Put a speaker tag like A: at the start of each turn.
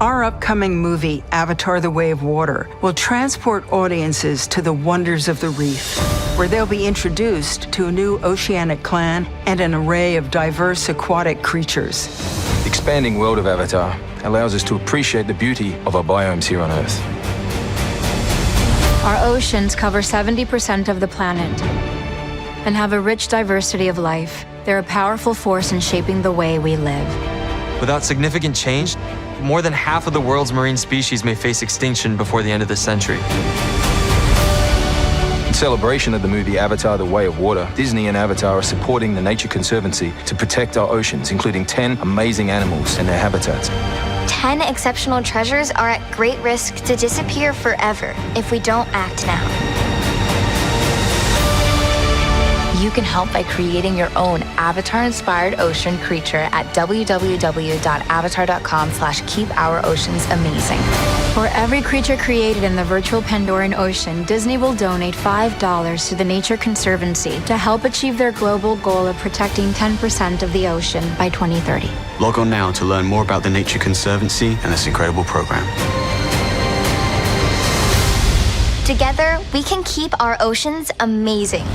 A: Our upcoming movie, Avatar: The Way of Water, will transport audiences to the wonders of the reef, where they'll be introduced to a new oceanic clan and an array of diverse aquatic creatures.
B: The expanding world of Avatar allows us to appreciate the beauty of our biomes here on Earth.
C: Our oceans cover 70% of the planet and have a rich diversity of life. They're a powerful force in shaping the way we live.
D: Without significant change, more than half of the world's marine species may face extinction before the end of the century.
B: In celebration of the movie Avatar: The Way of Water, Disney and Avatar are supporting the Nature Conservancy to protect our oceans, including 10 amazing animals and their habitats.
E: 10 exceptional treasures are at great risk to disappear forever if we don't act now.
F: You can help by creating your own Avatar-inspired ocean creature at www.avatar.com/keepouroceansamazing.
C: For every creature created in the virtual Pandoran Ocean, Disney will donate $5 to the Nature Conservancy to help achieve their global goal of protecting 10% of the ocean by 2030.
G: Log on now to learn more about the Nature Conservancy and this incredible program.
E: Together, we can keep our oceans amazing.